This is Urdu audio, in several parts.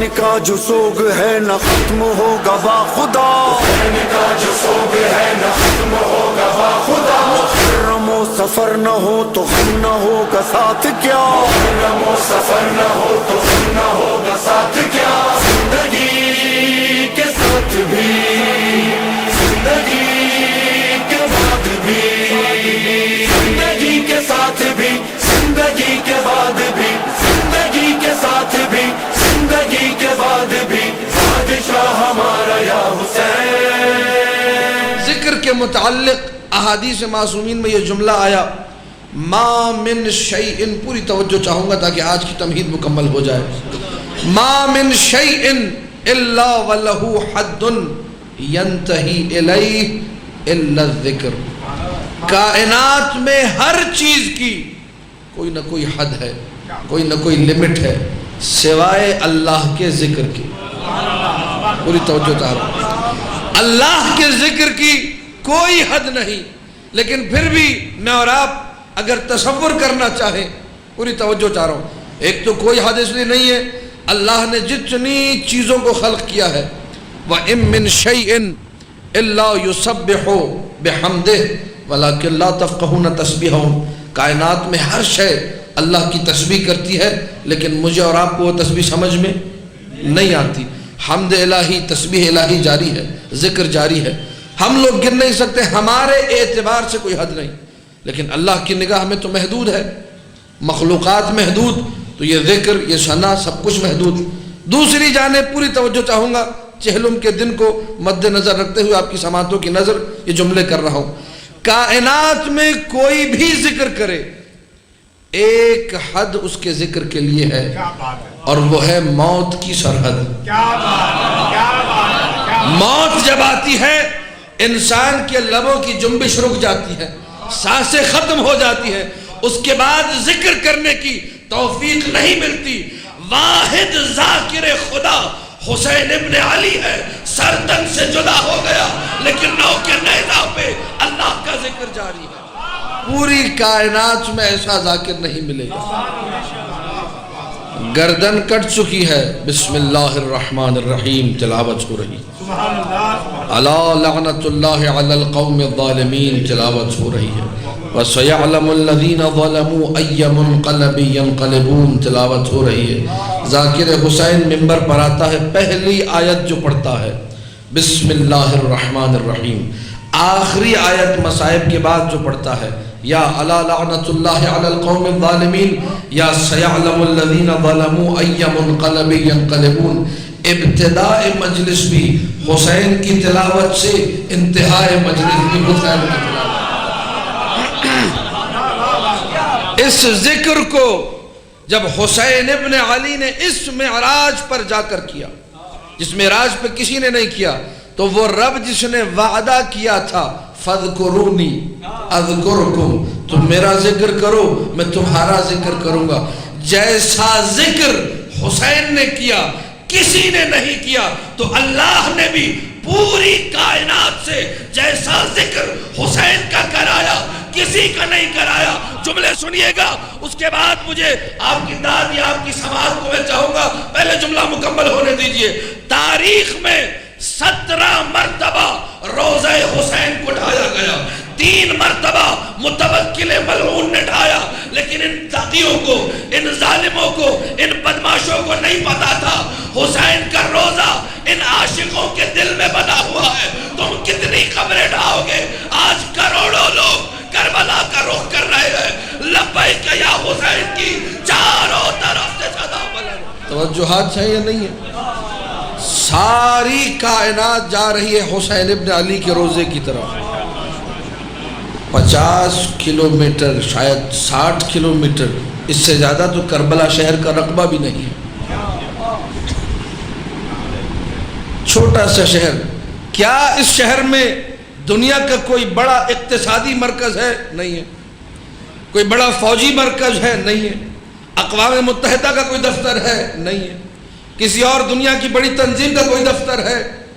حسین کا جو سوگ ہے نہ ختم ہوگا با خدا، حسین کا جو سوگ ہے نہ ختم ہوگا با خدا، محرم و سفر نہ ہو تو غم نہ ہوگا ساتھ کیا، محرم و سفر نہ ہو تو غم نہ ہوگا ساتھ کیا، زندگی کے ساتھ بھی زندگی کے بعد بھی، زندگی کے ساتھ بھی زندگی کے بعد بھی، زندگی کے ساتھ بھی زندگی کے بعد بھی، بادشاہ ہمارا یا حسین۔ ذکر کے متعلق احادیث معصومین میں یہ جملہ آیا، ما من شیء، پوری توجہ چاہوں گا تاکہ آج کی تمہید مکمل ہو جائے، ما من شیء الا وله حد ينتهي الیہ الا الذکر، کائنات میں ہر چیز کی کوئی نہ کوئی حد ہے، کوئی نہ کوئی لمٹ ہے، سوائے اللہ کے ذکر کی۔ پوری توجہ چاہ رہا ہوں، اللہ کے ذکر کی کوئی حد نہیں، لیکن پھر بھی میں اور آپ اگر تصور کرنا چاہیں، پوری توجہ چاہ رہا ہوں، ایک تو کوئی حد اس لیے نہیں ہے، اللہ نے جتنی چیزوں کو خلق کیا ہے، وَإِن مِّن شَيْءٍ إِلَّا يُسَبِّحُ بِحَمْدِهِ وَلَكِنْ لَا تَفْقَهُونَ تَسْبِيحَهُمْ، کائنات میں ہر شے اللہ کی تسبیح کرتی ہے، لیکن مجھے اور آپ کو وہ تسبیح سمجھ میں نہیں آتی۔ حمد الہی، تسبیح الہی جاری ہے، ذکر جاری ہے، ہم لوگ گن نہیں سکتے، ہمارے اعتبار سے کوئی حد نہیں، لیکن اللہ کی نگاہ میں تو محدود ہے، مخلوقات محدود، تو یہ ذکر، یہ ثنا، سب کچھ محدود۔ دوسری جانب پوری توجہ چاہوں گا، چہلم کے دن کو مد نظر رکھتے ہوئے آپ کی سماعتوں کی نظر یہ جملے کر رہا ہوں، کائنات میں کوئی بھی ذکر کرے، ایک حد اس کے ذکر کے لیے ہے، اور وہ ہے موت کی سرحد۔ موت جب آتی ہے، انسان کے لبوں کی جنبش رک جاتی ہے، سانسیں ختم ہو جاتی ہے، اس کے بعد ذکر کرنے کی توفیق نہیں ملتی۔ واحد ذاکر خدا حسین ابن علی ہے، سر تن سے جدا ہو گیا، لیکن نو کے نیزہ پہ اللہ کا ذکر جاری ہے۔ پوری کائنات میں ایسا ذاکر نہیں ملے گا۔ گردن کٹ چکی ہے، بسم اللہ الرحمن الرحیم تلاوت ہو رہی، الا لعنت اللہ علی القوم الظالمین تلاوت ہو رہی ہے، وَسَيَعْلَمُ الَّذِينَ ظَلَمُوا أَيَّ مُنْقَلَبٍ يَنْقَلِبُونَ تلاوت ہو رہی ہے۔ ذاکر حسین ممبر پر آتا ہے، پہلی آیت جو پڑھتا ہے بسم اللہ الرحمن الرحیم، آخری آیت مصائب کے بعد جو پڑھتا ہے یا الا لعنت اللہ علی القوم الظالمین یا سیعلم الذین ظلموا ای منقلب ینقلبون، ابتداء مجلس بھی حسین کی تلاوت سے، انتہاء مجلس بھی حسین کی تلاوت۔ اس ذکر کو جب حسین ابن علی نے اس معراج پر جا کر کیا، جس معراج پہ کسی نے نہیں کیا، تو وہ رب جس نے وعدہ کیا تھا فَاذْكُرُونِي أَذْكُرْكُمْ، تم میرا ذکر کرو میں تمہارا ذکر کروں گا، جیسا ذکر حسین نے کیا کسی نے نہیں کیا، تو اللہ نے بھی پوری کائنات سے جیسا ذکر حسین کا کرایا کسی کا نہیں کرایا۔ جملے سنیے گا، اس کے بعد مجھے آپ کی داد یا آپ کی سماعت کو میں چاہوں گا، پہلے جملہ مکمل ہونے دیجئے۔ تاریخ میں 17 مرتبہ روضہ حسین کو ڈھایا گیا، 3 مرتبہ متوکل ملعون نے ڈھایا، لیکن ان تقیوں کو، ان ظالموں کو، ان بدماشوں کو نہیں پتا تھا حسین کا روضہ ان عاشقوں کے دل میں بنا ہوا ہے۔ تم کتنی قبریں ڈھاؤ گے؟ آج کروڑوں لوگ کربلا کا رخ کر رہے ہیں، لبیک یا حسین کی چاروں طرف سے صدا بلند۔ توجہات ہے یا نہیں ہے؟ ساری کائنات جا رہی ہے حسین ابن علی کے روزے کی طرف۔ 50 کلومیٹر، شاید 60 کلومیٹر، اس سے زیادہ تو کربلا شہر کا رقبہ بھی نہیں ہے۔ چھوٹا سا شہر، کیا اس شہر میں دنیا کا کوئی بڑا اقتصادی مرکز ہے؟ نہیں ہے۔ کوئی بڑا فوجی مرکز ہے؟ نہیں ہے۔ اقوام متحدہ کا کوئی دفتر ہے؟ نہیں ہے۔ کسی اور دنیا کی بڑی تنظیم کا کوئی دفتر ہے؟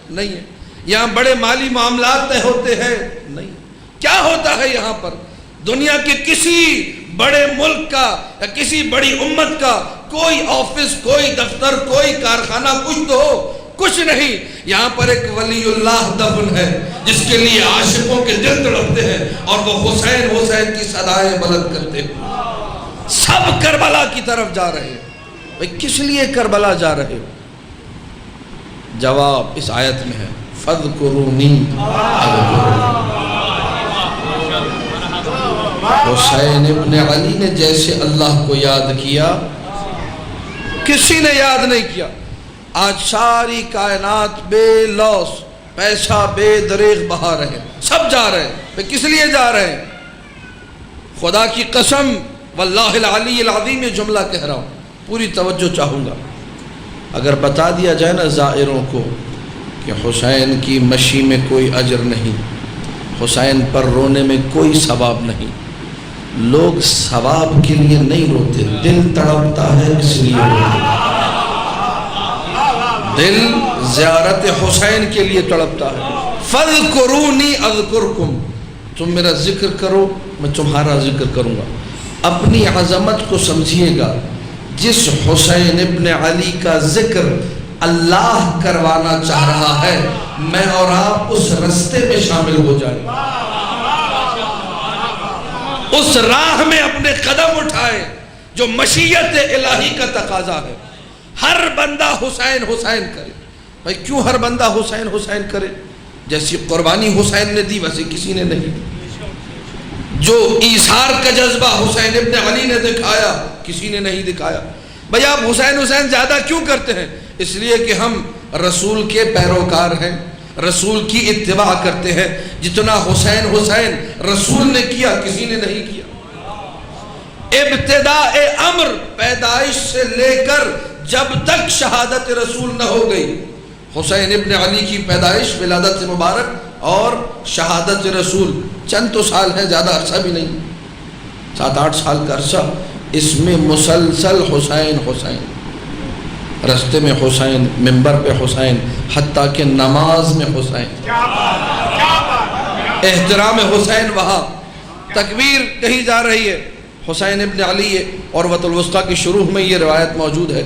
نہیں ہے۔ یہاں بڑے مالی معاملات طے ہوتے ہیں؟ نہیں۔ کیا ہوتا ہے یہاں پر؟ دنیا کے کسی بڑے ملک کا یا کسی بڑی امت کا کوئی آفس، کوئی دفتر، کوئی کارخانہ کچھ تو ہو، کچھ نہیں. یہاں پر ایک ولی اللہ دفن ہے جس کے لیے عاشقوں کے دل تڑپتے ہیں اور وہ حسین حسین کی صدائیں بلند کرتے ہیں. سب کربلا کی طرف جا رہے ہیں. بھئی کس لیے کربلا جا رہے ہو؟ جواب اس آیت میں ہے فَاذْكُرُونِي أَذْكُرُكُمْ. حسین ابن علی نے جیسے اللہ کو یاد کیا کسی نے یاد نہیں کیا. آج ساری کائنات بے لوث، پیسہ بے دریغ بہا رہے ہیں، سب جا رہے ہیں. کس لیے جا رہے ہیں؟ خدا کی قسم واللہ العلی العظیم یہ جملہ کہہ رہا ہوں، پوری توجہ چاہوں گا. اگر بتا دیا جائے نا زائروں کو کہ حسین کی مشی میں کوئی اجر نہیں، حسین پر رونے میں کوئی ثواب نہیں، لوگ ثواب کے لیے نہیں روتے، دل تڑپتا ہے اس لیے روتے. دل زیارت حسین کے لیے تڑپتا ہے. فَاذْكُرُونِي أَذْكُرْكُمْ. تم میرا ذکر کرو میں تمہارا ذکر کروں گا. اپنی عظمت کو سمجھیے گا. جس حسین ابن علی کا ذکر اللہ کروانا چاہ رہا ہے، میں اور آپ اس رستے میں شامل ہو جائیں، اس راہ میں اپنے قدم اٹھائیں جو مشیت الہی کا تقاضا ہے. ہر بندہ حسین حسین کرے. بھائی کیوں ہر بندہ حسین حسین کرے؟ جیسی قربانی حسین نے دی ویسے کسی نے نہیں. جو ایثار کا جذبہ حسین ابن علی نے دکھایا کسی نے نہیں دکھایا. بھائی آپ حسین حسین زیادہ کیوں کرتے ہیں؟ اس لیے کہ ہم رسول کے پیروکار ہیں، رسول کی اتباع کرتے ہیں. جتنا حسین حسین رسول نے کیا کسی نے نہیں کیا. ابتداء امر پیدائش سے لے کر جب تک شہادت رسول نہ ہو گئی، حسین ابن علی کی پیدائش ولادت مبارک اور شہادت رسول چند تو سال ہیں، زیادہ عرصہ بھی نہیں، 7-8 سال کا عرصہ. اس میں مسلسل حسین حسین، رستے میں حسین، منبر پہ حسین، حتیٰ کہ نماز میں حسین، احترام حسین. وہاں تکبیر کہی جا رہی ہے حسین ابن علی ہے. عروۃ الوثقیٰ کی شروع میں یہ روایت موجود ہے.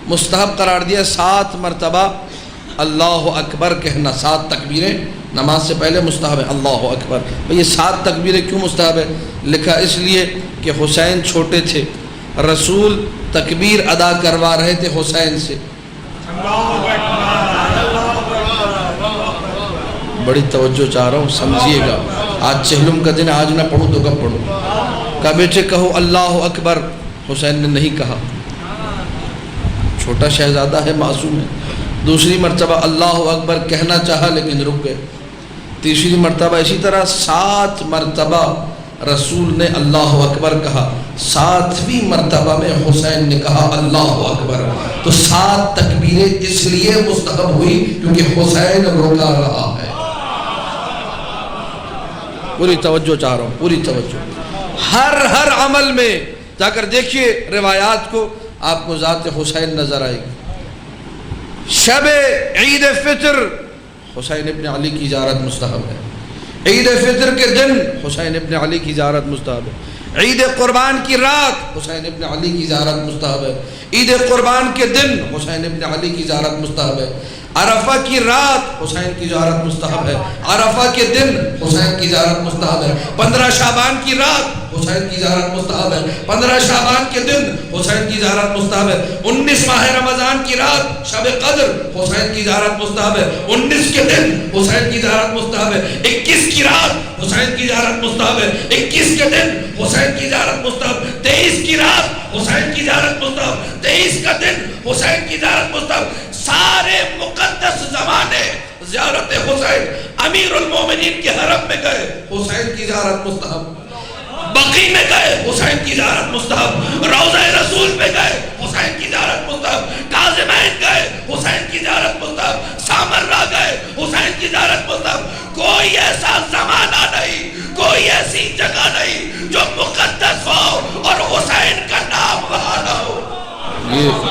مستحب قرار دیا 7 مرتبہ اللہ اکبر کہنا. 7 تکبیریں نماز سے پہلے مستحب ہے. اللہ اکبر. یہ 7 تکبیریں کیوں مستحب ہے؟ لکھا اس لیے کہ حسین چھوٹے تھے، رسول تکبیر ادا کروا رہے تھے حسین سے. بڑی توجہ چاہ رہا ہوں، سمجھیے گا. آج چہلم کا دن، آج نہ پڑھوں تو کب پڑھوں؟ کہا بیٹے کہو اللہ اکبر. حسین نے نہیں کہا، چھوٹا شہزادہ ہے، معصوم ہے. دوسری مرتبہ اللہ اکبر کہنا چاہا لیکن رک گئے. تیسری مرتبہ اسی طرح 7 مرتبہ رسول نے اللہ اکبر کہا. 7ویں مرتبہ میں حسین نے کہا اللہ اکبر. تو 7 تکبیریں اس لیے مستحب ہوئی کیونکہ حسین روکا رہا ہے. پوری توجہ چاہ رہا ہوں، پوری توجہ. ہر عمل میں جا کر دیکھیے روایات کو، آپ کو ذات حسین نظر آئے گی. شب عید فطر حسین ابن علی کی زیارت مستحب ہے. عید فطر کے دن حسین ابن علی کی زیارت مستحب ہے. عید قربان کی رات حسین ابن علی کی زیارت مستحب ہے. عید قربان کے دن حسین ابن علی کی زیارت مستحب ہے. عرفہ کی رات حسین کی زیارت مستحب ہے. عرفہ کے دن حسین کی زیارت مستحب ہے. 15 شعبان کی رات حسین کی زیارت مستحب ہے. 15 شعبان کے دن حسین کی زیارت مستحب ہے. 19 ماہ رمضان کی رات شب قدر حسین کی زیارت مستحب ہے. 19 کے دن حسین کی زیارت مستحب ہے. 21 کی رات حسین کی زیارت مستحب ہے. 21 کے دن حسین کی زیارت مستحب. 23 کی رات حسین کی زیارت مستحب. 23 کا دن حسین کی زیارت مستحب. سارے مقدس زمانے زیارت حسین. امیر المومنین کے حرم میں گئے حسین کی زیارت مستحب. بقی میں گئے حسین کی زیارت مستحب. روضہ رسول میں گئے حسین کی زیارت مستحب. کاظمین گئے حسین کی زیارت مستحب. سامرہ گئے حسین کی زیارت مستحب. کوئی ایسا زمانہ نہیں، کوئی ایسی جگہ نہیں جو مقدس ہو اور حسین کا نام وہاں نہ ہو. یہ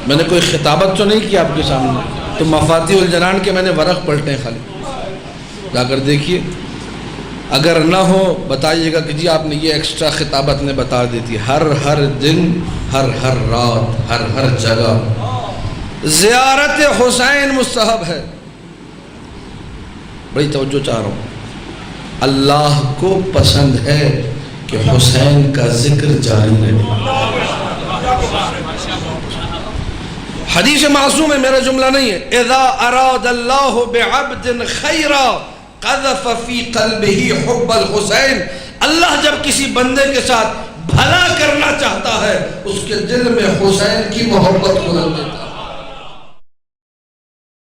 میں نے کوئی خطابت تو نہیں کی آپ کے سامنے، تو مفاتیح الجنان کے میں نے ورق پلٹے ہیں. خالی جا کر دیکھیے اگر نہ ہو بتائیے گا کہ جی آپ نے یہ ایکسٹرا خطابت نے بتا دیتی. ہر دن ہر رات ہر جگہ زیارت حسین مستحب ہے. بڑی توجہ چاہ رہا ہوں. اللہ کو پسند ہے کہ حسین کا ذکر جاری رہے. حدیث معصوم ہے، میرا جملہ نہیں ہے. اذا اراد اللہ بعبد خیرا قذف فی قلبہ حب الحسین. اللہ جب کسی بندے کے ساتھ بھلا کرنا چاہتا ہے اس کے دل میں حسین کی محبت کو ڈال دیتا ہے.